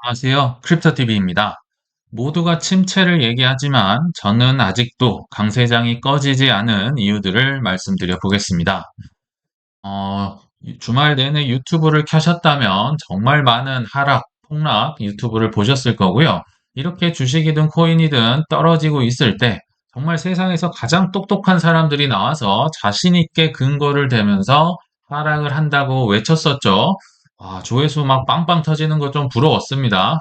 안녕하세요. 크립토TV입니다. 모두가 침체를 얘기하지만 저는 아직도 강세장이 꺼지지 않은 이유들을 말씀드려 보겠습니다. 주말 내내 유튜브를 켜셨다면 정말 많은 하락, 폭락 유튜브를 보셨을 거고요. 이렇게 주식이든 코인이든 떨어지고 있을 때 정말 세상에서 가장 똑똑한 사람들이 나와서 자신 있게 근거를 대면서 하락을 한다고 외쳤었죠. 조회수 막 빵빵 터지는 거 좀 부러웠습니다.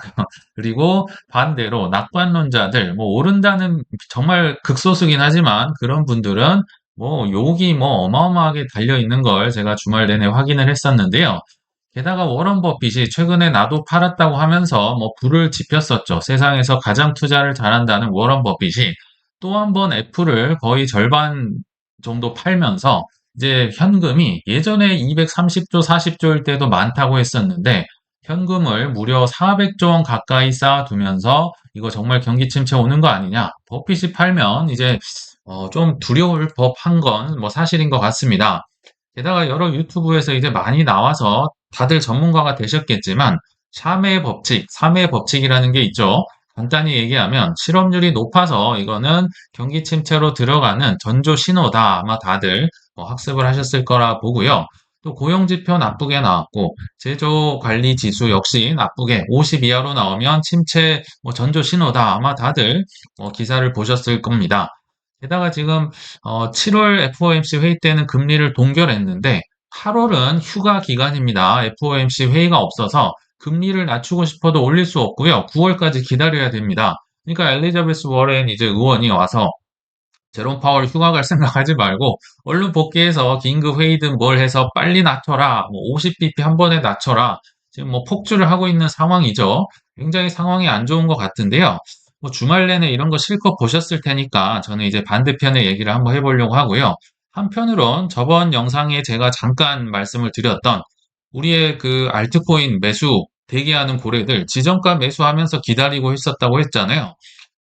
그리고 반대로 낙관론자들, 뭐 오른다는 정말 극소수긴 하지만 그런 분들은 뭐 욕이 뭐 어마어마하게 달려 있는 걸 제가 주말 내내 확인을 했었는데요. 게다가 워런 버핏이 최근에 나도 팔았다고 하면서 뭐 불을 지폈었죠. 세상에서 가장 투자를 잘한다는 워런 버핏이 또 한 번 애플을 거의 절반 정도 팔면서 이제 현금이 예전에 230조, 40조일 때도 많다고 했었는데 현금을 무려 400조 원 가까이 쌓아두면서 이거 정말 경기 침체 오는 거 아니냐? 버핏이 팔면 이제 좀 두려울 법한 건 뭐 사실인 것 같습니다. 게다가 여러 유튜브에서 이제 많이 나와서 다들 전문가가 되셨겠지만 샤메의 법칙, 3의 법칙이라는 게 있죠. 간단히 얘기하면 실업률이 높아서 이거는 경기 침체로 들어가는 전조 신호다. 아마 다들 학습을 하셨을 거라 보고요. 또 고용지표 나쁘게 나왔고 제조 관리 지수 역시 나쁘게 50 이하로 나오면 침체 전조 신호다. 아마 다들 기사를 보셨을 겁니다. 게다가 지금 7월 FOMC 회의 때는 금리를 동결했는데 8월은 휴가 기간입니다. FOMC 회의가 없어서 금리를 낮추고 싶어도 올릴 수 없고요. 9월까지 기다려야 됩니다. 그러니까 엘리자베스 워렌 이제 의원이 와서 제롬 파월 휴가 갈 생각하지 말고 얼른 복귀해서 긴급 회의든 뭘 해서 빨리 낮춰라. 뭐 50bp 한 번에 낮춰라. 지금 뭐 폭주를 하고 있는 상황이죠. 굉장히 상황이 안 좋은 것 같은데요. 뭐 주말 내내 이런 거 실컷 보셨을 테니까 저는 이제 반대편의 얘기를 한번 해보려고 하고요. 한편으론 저번 영상에 제가 잠깐 말씀을 드렸던 우리의 그 알트코인 매수 대기하는 고래들 지정가 매수하면서 기다리고 있었다고 했잖아요.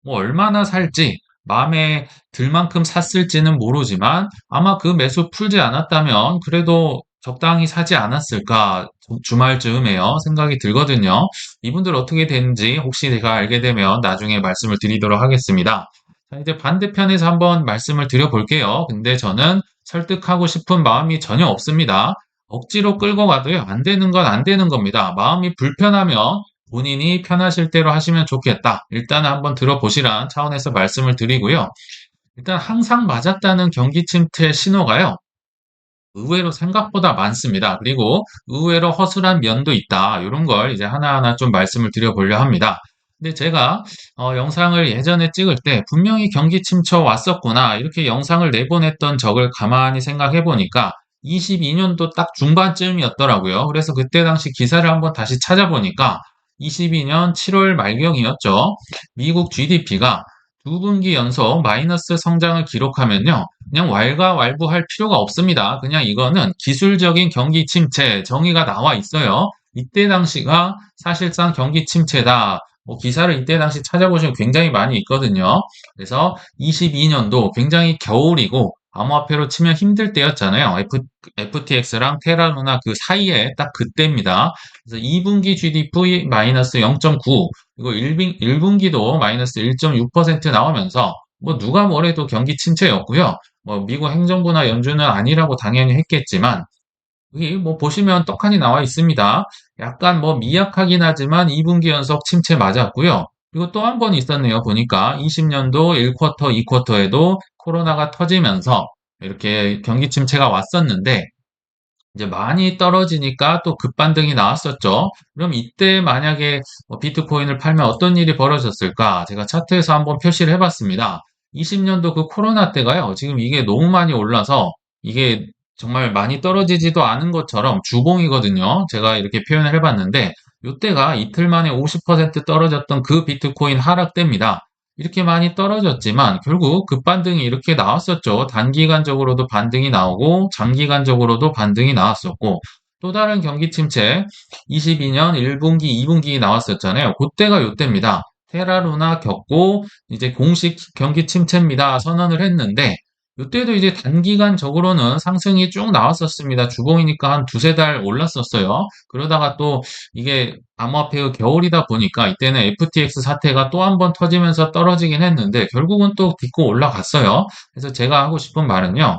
뭐 얼마나 살지 마음에 들 만큼 샀을지는 모르지만 아마 그 매수 풀지 않았다면 그래도 적당히 사지 않았을까 주말쯤에요 생각이 들거든요. 이분들 어떻게 되는지 혹시 제가 알게 되면 나중에 말씀을 드리도록 하겠습니다. 자, 이제 반대편에서 한번 말씀을 드려볼게요. 근데 저는 설득하고 싶은 마음이 전혀 없습니다. 억지로 끌고 가도요, 안 되는 건 안 되는 겁니다. 마음이 불편하면 본인이 편하실 대로 하시면 좋겠다. 일단은 한번 들어보시란 차원에서 말씀을 드리고요. 일단 항상 맞았다는 경기 침체 신호가요. 의외로 생각보다 많습니다. 그리고 의외로 허술한 면도 있다. 이런 걸 이제 하나하나 좀 말씀을 드려보려 합니다. 근데 제가 영상을 예전에 찍을 때 분명히 경기 침체 왔었구나 이렇게 영상을 내보냈던 적을 가만히 생각해 보니까 22년도 딱 중반쯤이었더라고요. 그래서 그때 당시 기사를 한번 다시 찾아보니까 22년 7월 말경이었죠. 미국 GDP가 두 분기 연속 마이너스 성장을 기록하면요. 그냥 왈가왈부할 필요가 없습니다. 그냥 이거는 기술적인 경기 침체 정의가 나와 있어요. 이때 당시가 사실상 경기 침체다. 뭐 기사를 이때 당시 찾아보시면 굉장히 많이 있거든요. 그래서 22년도 굉장히 겨울이고 암호화폐로 치면 힘들 때였잖아요. FTX랑 테라루나 그 사이에 딱 그때입니다. 그래서 2분기 GDP 마이너스 0.9, 그리고 1분기도 마이너스 1.6% 나오면서 뭐 누가 뭐래도 경기 침체였고요. 뭐 미국 행정부나 연준은 아니라고 당연히 했겠지만 여기 뭐 보시면 떡하니 나와 있습니다. 약간 뭐 미약하긴 하지만 2분기 연속 침체 맞았고요. 그리고 또 한 번 있었네요. 보니까 20년도 1쿼터, 2쿼터에도 코로나가 터지면서 이렇게 경기 침체가 왔었는데 이제 많이 떨어지니까 또 급반등이 나왔었죠. 그럼 이때 만약에 비트코인을 팔면 어떤 일이 벌어졌을까? 제가 차트에서 한번 표시를 해봤습니다. 20년도 그 코로나 때가요. 지금 이게 너무 많이 올라서 이게 정말 많이 떨어지지도 않은 것처럼 주봉이거든요. 제가 이렇게 표현을 해봤는데 이때가 이틀 만에 50% 떨어졌던 그 비트코인 하락 때입니다. 이렇게 많이 떨어졌지만 결국 급반등이 이렇게 나왔었죠. 단기간적으로도 반등이 나오고 장기간적으로도 반등이 나왔었고 또 다른 경기 침체 22년 1분기, 2분기 나왔었잖아요. 그때가 요때입니다. 테라루나 겪고 이제 공식 경기 침체입니다. 선언을 했는데 이때도 이제 단기간적으로는 상승이 쭉 나왔었습니다. 주봉이니까 한 두세 달 올랐었어요. 그러다가 또 이게 암호화폐의 겨울이다 보니까 이때는 FTX 사태가 또 한 번 터지면서 떨어지긴 했는데 결국은 또 딛고 올라갔어요. 그래서 제가 하고 싶은 말은요.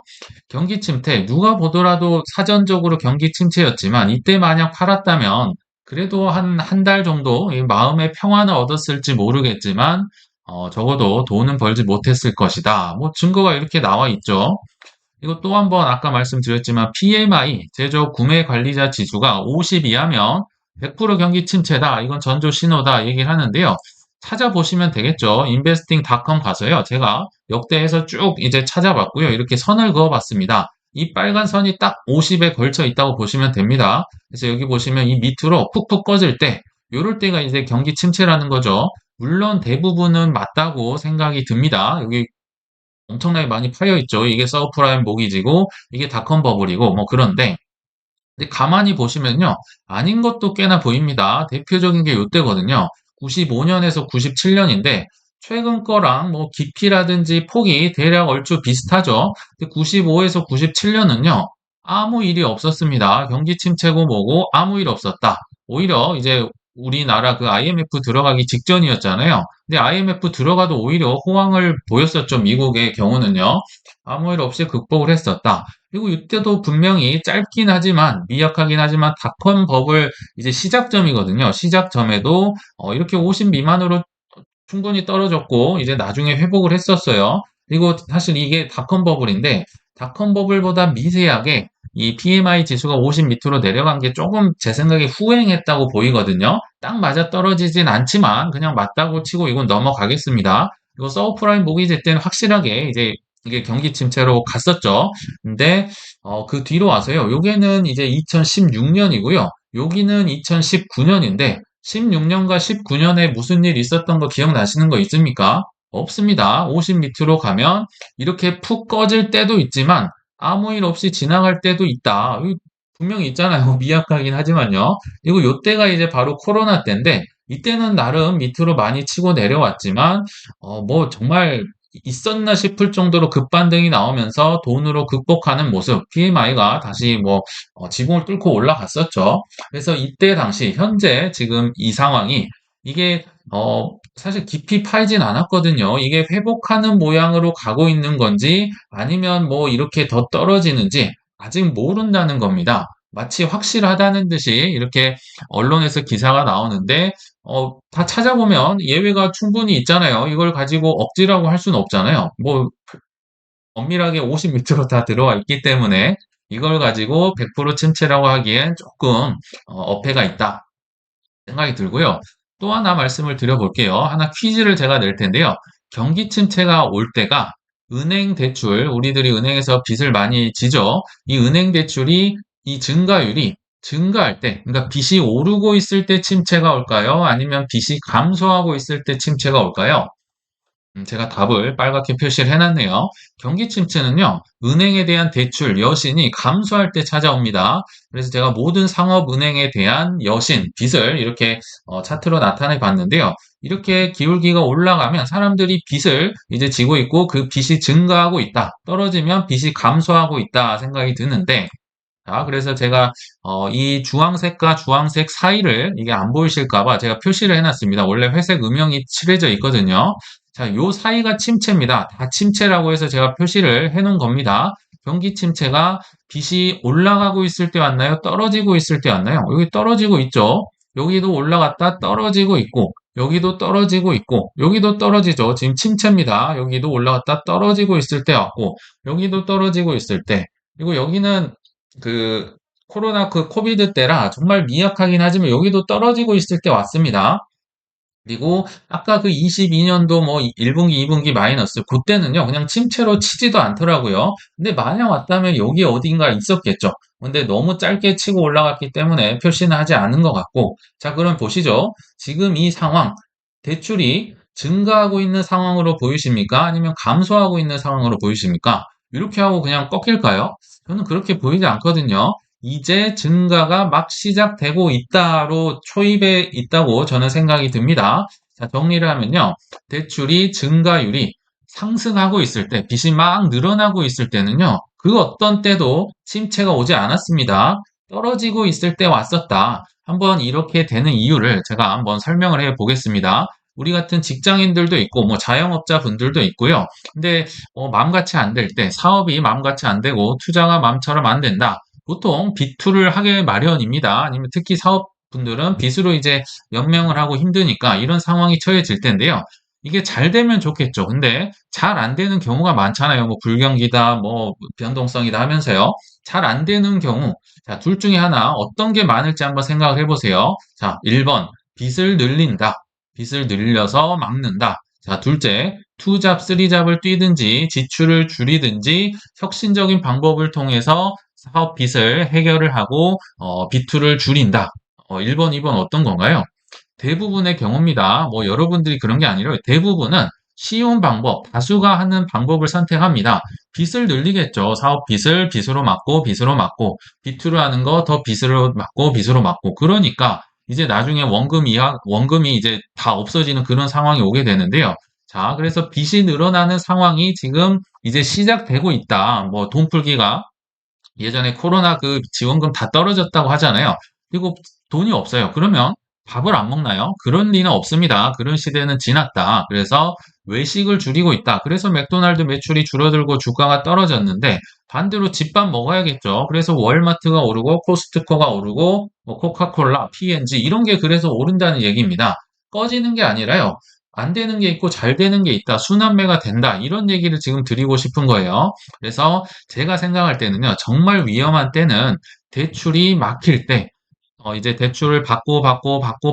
경기 침체, 누가 보더라도 사전적으로 경기 침체였지만 이때 만약 팔았다면 그래도 한 달 정도 이 마음의 평안을 얻었을지 모르겠지만 적어도 돈은 벌지 못했을 것이다. 뭐 증거가 이렇게 나와 있죠. 이거 또 한 번 아까 말씀드렸지만 PMI, 제조 구매 관리자 지수가 50 이하면 100% 경기 침체다. 이건 전조 신호다. 얘기를 하는데요. 찾아보시면 되겠죠. investing.com 가서요. 제가 역대해서 쭉 이제 찾아봤고요. 이렇게 선을 그어봤습니다. 이 빨간 선이 딱 50에 걸쳐 있다고 보시면 됩니다. 그래서 여기 보시면 이 밑으로 푹푹 꺼질 때, 요럴 때가 이제 경기 침체라는 거죠. 물론 대부분은 맞다고 생각이 듭니다. 여기 엄청나게 많이 파여 있죠. 이게 서브프라임 모기지고 이게 닷컴 버블이고 뭐 그런데 근데 가만히 보시면요. 아닌 것도 꽤나 보입니다. 대표적인 게 요때거든요. 95년에서 97년인데 최근 거랑 뭐 깊이라든지 폭이 대략 얼추 비슷하죠. 근데 95에서 97년은요. 아무 일이 없었습니다. 경기 침체고 뭐고 아무 일 없었다. 오히려 이제 우리나라 그 IMF 들어가기 직전이었잖아요. 근데 IMF 들어가도 오히려 호황을 보였었죠. 미국의 경우는요. 아무 일 없이 극복을 했었다. 그리고 이때도 분명히 짧긴 하지만 미약하긴 하지만 닷컴 버블 이제 시작점이거든요. 시작점에도 이렇게 50 미만으로 충분히 떨어졌고 이제 나중에 회복을 했었어요. 그리고 사실 이게 닷컴 버블인데 닷컴 버블보다 미세하게 이 PMI 지수가 50 밑으로 내려간 게 조금 제 생각에 후행했다고 보이거든요. 딱 맞아 떨어지진 않지만 그냥 맞다고 치고 이건 넘어가겠습니다. 이거 서브프라임 모기지 때는 확실하게 이제 이게 경기 침체로 갔었죠. 근데 그 뒤로 와서요. 요게는 이제 2016년이고요. 여기는 2019년인데 16년과 19년에 무슨 일 있었던 거 기억나시는 거 있습니까? 없습니다. 50 밑으로 가면 이렇게 푹 꺼질 때도 있지만 아무 일 없이 지나갈 때도 있다. 분명히 있잖아요. 미약하긴 하지만요. 그리고 요때가 이제 바로 코로나 때인데 이때는 나름 밑으로 많이 치고 내려왔지만 뭐 정말 있었나 싶을 정도로 급반등이 나오면서 돈으로 극복하는 모습, PMI가 다시 뭐 지붕을 뚫고 올라갔었죠. 그래서 이때 당시 현재 지금 이 상황이 이게 사실 깊이 파이진 않았거든요. 이게 회복하는 모양으로 가고 있는 건지 아니면 뭐 이렇게 더 떨어지는지 아직 모른다는 겁니다. 마치 확실하다는 듯이 이렇게 언론에서 기사가 나오는데 다 찾아보면 예외가 충분히 있잖아요. 이걸 가지고 억지라고 할 수는 없잖아요. 뭐 엄밀하게 50 밑으로 다 들어와 있기 때문에 이걸 가지고 100% 침체라고 하기엔 조금 어폐가 있다 생각이 들고요. 또 하나 말씀을 드려볼게요. 하나 퀴즈를 제가 낼 텐데요. 경기 침체가 올 때가 은행 대출, 우리들이 은행에서 빚을 많이 지죠. 이 은행 대출이 이 증가율이 증가할 때, 그러니까 빚이 오르고 있을 때 침체가 올까요? 아니면 빚이 감소하고 있을 때 침체가 올까요? 제가 답을 빨갛게 표시를 해놨네요. 경기 침체는요, 은행에 대한 대출, 여신이 감소할 때 찾아옵니다. 그래서 제가 모든 상업은행에 대한 여신, 빚을 이렇게 차트로 나타내 봤는데요. 이렇게 기울기가 올라가면 사람들이 빚을 이제 지고 있고 그 빚이 증가하고 있다. 떨어지면 빚이 감소하고 있다 생각이 드는데, 자, 그래서 제가 이 주황색과 주황색 사이를 이게 안 보이실까 봐 제가 표시를 해놨습니다. 원래 회색 음영이 칠해져 있거든요. 자, 요 사이가 침체입니다. 다 침체라고 해서 제가 표시를 해놓은 겁니다. 경기 침체가 빚이 올라가고 있을 때 왔나요? 떨어지고 있을 때 왔나요? 여기 떨어지고 있죠. 여기도 올라갔다 떨어지고 있고 여기도 떨어지고 있고 여기도 떨어지죠. 지금 침체입니다. 여기도 올라갔다 떨어지고 있을 때 왔고 여기도 떨어지고 있을 때 그리고 여기는 그 코로나 그 코비드 때라 정말 미약하긴 하지만 여기도 떨어지고 있을 때 왔습니다. 그리고 아까 그 22년도 뭐 1분기, 2분기 마이너스 그때는요 그냥 침체로 치지도 않더라고요. 근데 만약 왔다면 여기 어딘가 있었겠죠. 근데 너무 짧게 치고 올라갔기 때문에 표시는 하지 않은 것 같고 자 그럼 보시죠. 지금 이 상황 대출이 증가하고 있는 상황으로 보이십니까? 아니면 감소하고 있는 상황으로 보이십니까? 이렇게 하고 그냥 꺾일까요? 저는 그렇게 보이지 않거든요. 이제 증가가 막 시작되고 있다로 초입에 있다고 저는 생각이 듭니다. 자, 정리를 하면요. 대출이 증가율이 상승하고 있을 때, 빚이 막 늘어나고 있을 때는요, 그 어떤 때도 침체가 오지 않았습니다. 떨어지고 있을 때 왔었다. 한번 이렇게 되는 이유를 제가 한번 설명을 해 보겠습니다. 우리 같은 직장인들도 있고, 뭐 자영업자 분들도 있고요. 근데 마음같이 안 될 때, 사업이 마음같이 안 되고, 투자가 마음처럼 안 된다. 보통 비투를 하게 마련입니다. 아니면 특히 사업분들은 빚으로 이제 연명을 하고 힘드니까 이런 상황이 처해질 텐데요. 이게 잘 되면 좋겠죠. 근데 잘 안 되는 경우가 많잖아요. 뭐 불경기다, 뭐 변동성이다 하면서요. 잘 안 되는 경우, 자, 둘 중에 하나 어떤 게 많을지 한번 생각을 해보세요. 자, 1번, 빚을 늘린다. 빚을 늘려서 막는다. 자, 둘째, 투잡, 쓰리잡을 뛰든지 지출을 줄이든지 혁신적인 방법을 통해서 사업 빚을 해결을 하고 비투를 줄인다. 1번, 2번 어떤 건가요? 대부분의 경우입니다. 뭐 여러분들이 그런 게 아니라 대부분은 쉬운 방법, 다수가 하는 방법을 선택합니다. 빚을 늘리겠죠. 사업 빚을 빚으로 막고 빚으로 막고 비투를 하는 거 더 빚으로 막고 빚으로 막고 그러니까 이제 나중에 원금이 이제 다 없어지는 그런 상황이 오게 되는데요. 자, 그래서 빚이 늘어나는 상황이 지금 이제 시작되고 있다. 뭐 돈풀기가 예전에 코로나 그 지원금 다 떨어졌다고 하잖아요. 그리고 돈이 없어요. 그러면 밥을 안 먹나요? 그런 리는 없습니다. 그런 시대는 지났다. 그래서 외식을 줄이고 있다. 그래서 맥도날드 매출이 줄어들고 주가가 떨어졌는데 반대로 집밥 먹어야겠죠. 그래서 월마트가 오르고 코스트코가 오르고 뭐 코카콜라, P&G 이런 게 그래서 오른다는 얘기입니다. 꺼지는 게 아니라요. 안 되는 게 있고 잘 되는 게 있다. 순환매가 된다. 이런 얘기를 지금 드리고 싶은 거예요. 그래서 제가 생각할 때는요, 정말 위험한 때는 대출이 막힐 때, 이제 대출을 받고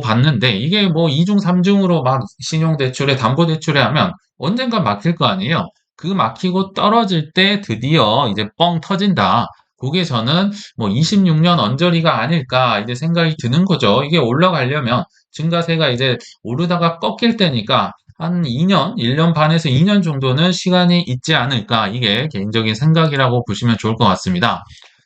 받는데, 이게 뭐 2중, 3중으로 막 신용대출에, 담보대출에 하면 언젠가 막힐 거 아니에요? 그 막히고 떨어질 때 드디어 이제 뻥 터진다. 그게 저는 뭐 26년 언저리가 아닐까 이제 생각이 드는 거죠. 이게 올라가려면 증가세가 이제 오르다가 꺾일 때니까 한 2년, 1년 반에서 2년 정도는 시간이 있지 않을까. 이게 개인적인 생각이라고 보시면 좋을 것 같습니다.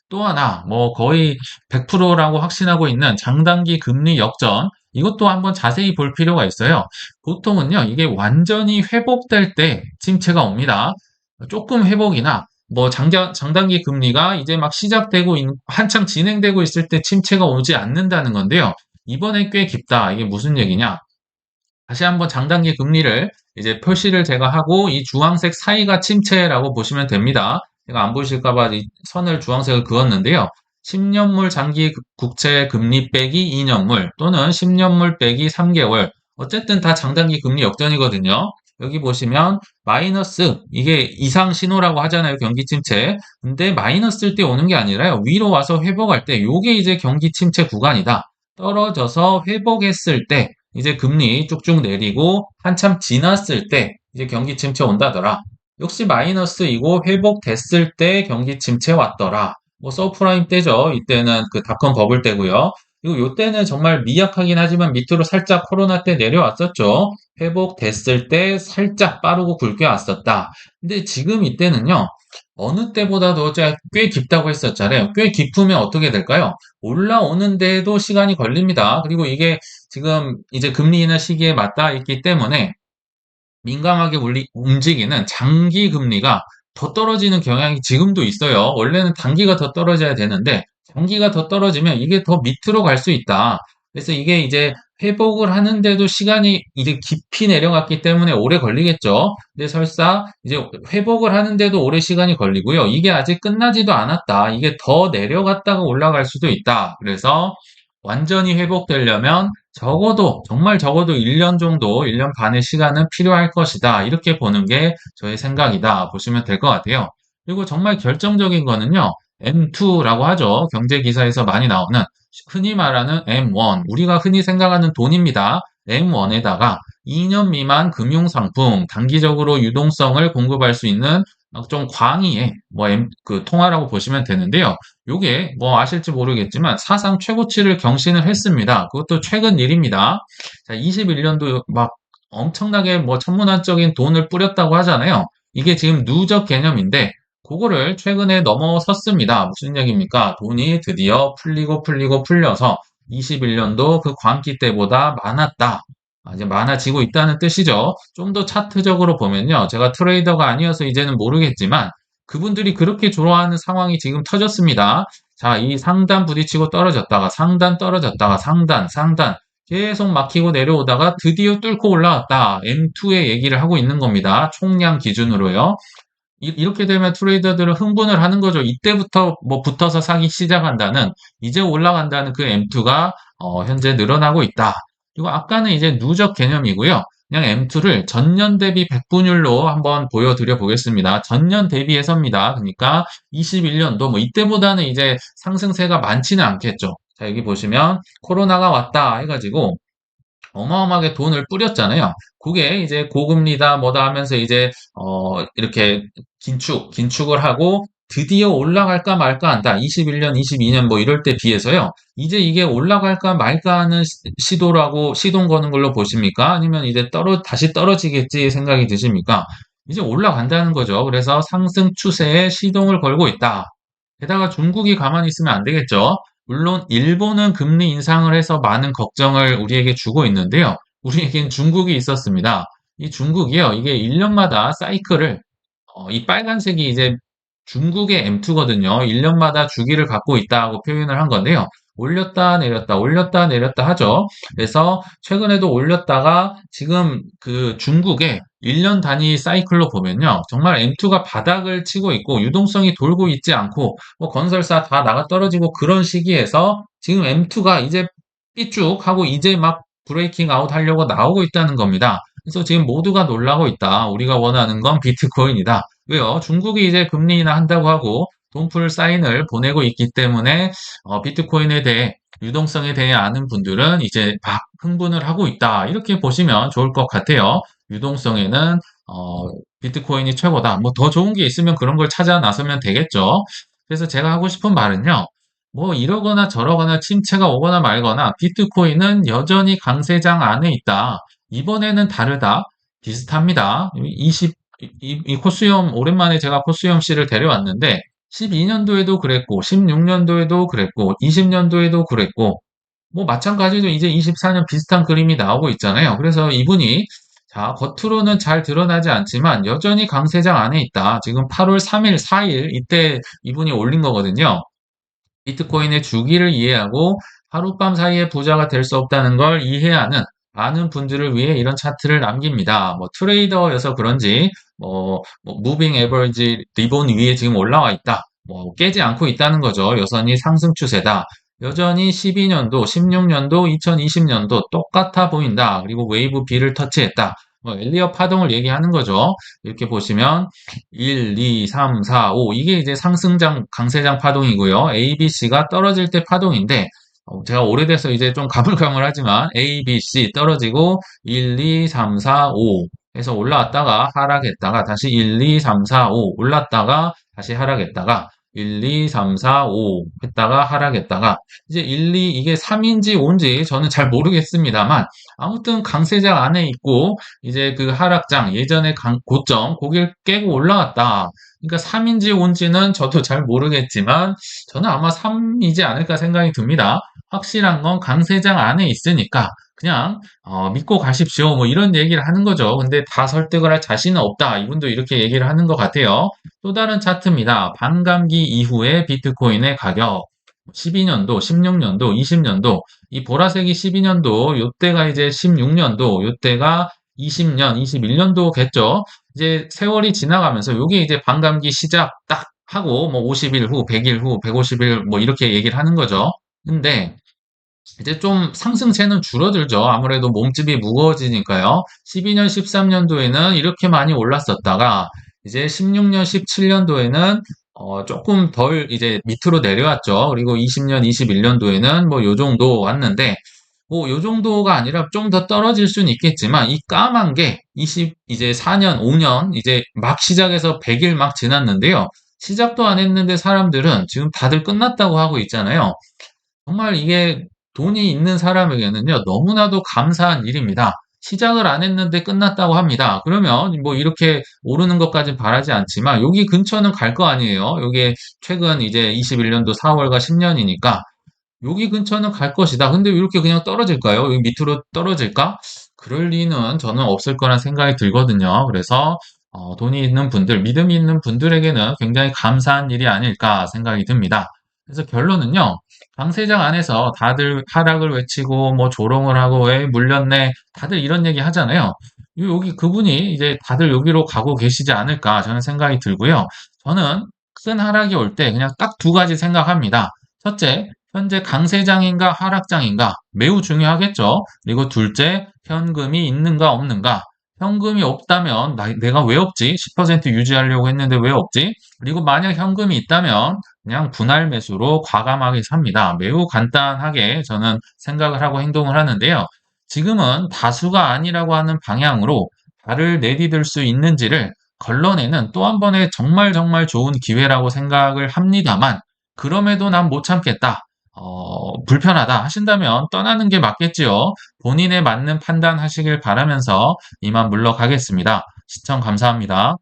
또 하나, 뭐 거의 100%라고 확신하고 있는 장단기 금리 역전. 이것도 한번 자세히 볼 필요가 있어요. 보통은요, 이게 완전히 회복될 때 침체가 옵니다. 조금 회복이나 뭐 장단기 금리가 이제 막 한창 진행되고 있을 때 침체가 오지 않는다는 건데요. 이번에 꽤 깊다. 이게 무슨 얘기냐? 다시 한번 장단기 금리를 이제 표시를 제가 하고 이 주황색 사이가 침체라고 보시면 됩니다. 제가 안 보이실까 봐 이 선을 주황색을 그었는데요. 10년물 장기 국채 금리 빼기 2년물 또는 10년물 빼기 3개월 어쨌든 다 장단기 금리 역전이거든요. 여기 보시면 마이너스 이게 이상 신호라고 하잖아요. 경기 침체. 근데 마이너스일 때 오는 게 아니라요. 위로 와서 회복할 때 요게 이제 경기 침체 구간이다. 떨어져서 회복했을 때 이제 금리 쭉쭉 내리고 한참 지났을 때 이제 경기 침체 온다더라. 역시 마이너스이고 회복됐을 때 경기 침체 왔더라. 뭐 서프라임 때죠. 이때는 그 닷컴 버블 때고요. 그리고 요때는 정말 미약하긴 하지만 밑으로 살짝 코로나 때 내려왔었죠. 회복됐을 때 살짝 빠르고 굵게 왔었다. 근데 지금 이때는요. 어느 때보다도 꽤 깊다고 했었잖아요. 꽤 깊으면 어떻게 될까요? 올라오는데도 시간이 걸립니다. 그리고 이게 지금 이제 금리 인하 시기에 맞닿아 있기 때문에 민감하게 움직이는 장기 금리가 더 떨어지는 경향이 지금도 있어요. 원래는 단기가 더 떨어져야 되는데 장기가 더 떨어지면 이게 더 밑으로 갈 수 있다. 그래서 이게 이제 회복을 하는데도 시간이 이제 깊이 내려갔기 때문에 오래 걸리겠죠. 근데 설사 이제 회복을 하는데도 오래 시간이 걸리고요. 이게 아직 끝나지도 않았다. 이게 더 내려갔다가 올라갈 수도 있다. 그래서 완전히 회복되려면 적어도, 정말 적어도 1년 정도, 1년 반의 시간은 필요할 것이다. 이렇게 보는 게 저의 생각이다. 보시면 될 것 같아요. 그리고 정말 결정적인 거는요, M2라고 하죠. 경제 기사에서 많이 나오는 흔히 말하는 M1. 우리가 흔히 생각하는 돈입니다. M1에다가 2년 미만 금융상품, 단기적으로 유동성을 공급할 수 있는 좀 광의의 그 통화라고 보시면 되는데요. 요게 뭐 아실지 모르겠지만 사상 최고치를 경신을 했습니다. 그것도 최근 일입니다. 자, 21년도 막 엄청나게 뭐 천문학적인 돈을 뿌렸다고 하잖아요. 이게 지금 누적 개념인데 그거를 최근에 넘어섰습니다. 무슨 얘기입니까? 돈이 드디어 풀리고 풀려서 21년도 그 광기 때보다 많았다. 이제 많아지고 있다는 뜻이죠. 좀 더 차트적으로 보면요. 제가 트레이더가 아니어서 이제는 모르겠지만 그분들이 그렇게 좋아하는 상황이 지금 터졌습니다. 자, 이 상단 부딪히고 떨어졌다가 상단 떨어졌다가 상단, 상단 계속 막히고 내려오다가 드디어 뚫고 올라왔다. M2의 얘기를 하고 있는 겁니다. 총량 기준으로요. 이렇게 되면 트레이더들은 흥분을 하는 거죠. 이때부터 뭐 붙어서 사기 시작한다는, 이제 올라간다는 그 M2가 현재 늘어나고 있다. 그리고 아까는 이제 누적 개념이고요. 그냥 M2를 전년 대비 100분율로 한번 보여드려 보겠습니다. 전년 대비해서입니다. 그러니까 21년도 뭐 이때보다는 이제 상승세가 많지는 않겠죠. 자, 여기 보시면 코로나가 왔다 해가지고 어마어마하게 돈을 뿌렸잖아요. 그게 이제 고금리다 뭐다 하면서 이제 이렇게 긴축을 하고 드디어 올라갈까 말까 한다. 21년, 22년 뭐 이럴 때 비해서요. 이제 이게 올라갈까 말까 하는 시도라고 시동 거는 걸로 보십니까? 아니면 이제 다시 떨어지겠지 생각이 드십니까? 이제 올라간다는 거죠. 그래서 상승 추세에 시동을 걸고 있다. 게다가 중국이 가만히 있으면 안 되겠죠. 물론 일본은 금리 인상을 해서 많은 걱정을 우리에게 주고 있는데요. 우리에겐 중국이 있었습니다. 이 중국이요. 이게 1년마다 사이클을 이 빨간색이 이제 중국의 M2거든요. 1년마다 주기를 갖고 있다고 표현을 한 건데요. 올렸다 내렸다 올렸다 내렸다 하죠. 그래서 최근에도 올렸다가 지금 그 중국의 1년 단위 사이클로 보면요. 정말 M2가 바닥을 치고 있고 유동성이 돌고 있지 않고 뭐 건설사 다 나가 떨어지고 그런 시기에서 지금 M2가 이제 삐쭉 하고 이제 막 브레이킹 아웃 하려고 나오고 있다는 겁니다. 그래서 지금 모두가 놀라고 있다. 우리가 원하는 건 비트코인이다. 왜요? 중국이 이제 금리 인하한다고 하고 돈풀 사인을 보내고 있기 때문에 비트코인에 대해 유동성에 대해 아는 분들은 이제 막 흥분을 하고 있다. 이렇게 보시면 좋을 것 같아요. 유동성에는 비트코인이 최고다. 뭐 더 좋은 게 있으면 그런 걸 찾아 나서면 되겠죠. 그래서 제가 하고 싶은 말은요. 뭐 이러거나 저러거나 침체가 오거나 말거나 비트코인은 여전히 강세장 안에 있다. 이번에는 다르다. 비슷합니다. 이 코스염, 오랜만에 제가 코스염 씨를 데려왔는데, 12년도에도 그랬고, 16년도에도 그랬고, 20년도에도 그랬고, 뭐 마찬가지로 이제 24년 비슷한 그림이 나오고 있잖아요. 그래서 이분이, 자, 겉으로는 잘 드러나지 않지만 여전히 강세장 안에 있다. 지금 8월 3일, 4일, 이때 이분이 올린 거거든요. 비트코인의 주기를 이해하고 하룻밤 사이에 부자가 될 수 없다는 걸 이해하는 많은 분들을 위해 이런 차트를 남깁니다. 뭐 트레이더여서 그런지 뭐 무빙 에버리지 리본 위에 지금 올라와 있다. 뭐 깨지 않고 있다는 거죠. 여전히 상승 추세다. 여전히 12년도, 16년도, 2020년도 똑같아 보인다. 그리고 웨이브 B를 터치했다. 뭐 엘리엇 파동을 얘기하는 거죠. 이렇게 보시면 1, 2, 3, 4, 5 이게 이제 상승장 강세장 파동이고요. A, B, C가 떨어질 때 파동인데 제가 오래돼서 이제 좀 가물가물하지만 A, B, C 떨어지고 1, 2, 3, 4, 5 해서 올라왔다가 하락했다가 다시 1, 2, 3, 4, 5 올랐다가 다시 하락했다가 1, 2, 3, 4, 5 했다가 하락했다가 이제 1, 2 이게 3인지 5인지 저는 잘 모르겠습니다만 아무튼 강세장 안에 있고 이제 그 하락장 예전에 고점 고기를 깨고 올라왔다. 그러니까 3인지 5인지는 저도 잘 모르겠지만 저는 아마 3이지 않을까 생각이 듭니다. 확실한 건 강세장 안에 있으니까 그냥 믿고 가십시오. 뭐 이런 얘기를 하는 거죠. 근데 다 설득을 할 자신은 없다. 이분도 이렇게 얘기를 하는 것 같아요. 또 다른 차트입니다. 반감기 이후의 비트코인의 가격. 12년도, 16년도, 20년도, 이 보라색이 12년도, 요때가 이제 16년도, 요때가 20년, 21년도겠죠. 이제 세월이 지나가면서 요게 이제 반감기 시작 딱 하고 뭐 50일 후, 100일 후, 150일 뭐 이렇게 얘기를 하는 거죠. 근데 이제 좀 상승세는 줄어들죠. 아무래도 몸집이 무거워지니까요. 12년, 13년도에는 이렇게 많이 올랐었다가 이제 16년, 17년도에는 조금 덜 이제 밑으로 내려왔죠. 그리고 20년, 21년도에는 뭐 요 정도 왔는데 뭐 요 정도가 아니라 좀 더 떨어질 수는 있겠지만 이 까만 게 이제 4년, 5년 이제 막 시작해서 100일 막 지났는데요. 시작도 안 했는데 사람들은 지금 다들 끝났다고 하고 있잖아요. 정말 이게 돈이 있는 사람에게는요, 너무나도 감사한 일입니다. 시작을 안 했는데 끝났다고 합니다. 그러면 뭐 이렇게 오르는 것까진 바라지 않지만 여기 근처는 갈 거 아니에요. 여기 최근 이제 21년도 4월과 10년이니까 여기 근처는 갈 것이다. 근데 왜 이렇게 그냥 떨어질까요? 여기 밑으로 떨어질까? 그럴 리는 저는 없을 거란 생각이 들거든요. 그래서 돈이 있는 분들, 믿음이 있는 분들에게는 굉장히 감사한 일이 아닐까 생각이 듭니다. 그래서 결론은요. 강세장 안에서 다들 하락을 외치고 뭐 조롱을 하고 왜 물렸네 다들 이런 얘기 하잖아요. 여기 그분이 이제 다들 여기로 가고 계시지 않을까 저는 생각이 들고요. 저는 큰 하락이 올 때 그냥 딱 두 가지 생각합니다. 첫째, 현재 강세장인가 하락장인가 매우 중요하겠죠. 그리고 둘째, 현금이 있는가 없는가. 현금이 없다면 내가 왜 없지? 10% 유지하려고 했는데 왜 없지? 그리고 만약 현금이 있다면 그냥 분할 매수로 과감하게 삽니다. 매우 간단하게 저는 생각을 하고 행동을 하는데요. 지금은 다수가 아니라고 하는 방향으로 발을 내디딜 수 있는지를 걸러내는 또 한 번의 정말 정말 좋은 기회라고 생각을 합니다만 그럼에도 난 못 참겠다. 불편하다 하신다면 떠나는 게 맞겠지요. 본인에 맞는 판단하시길 바라면서 이만 물러가겠습니다. 시청 감사합니다.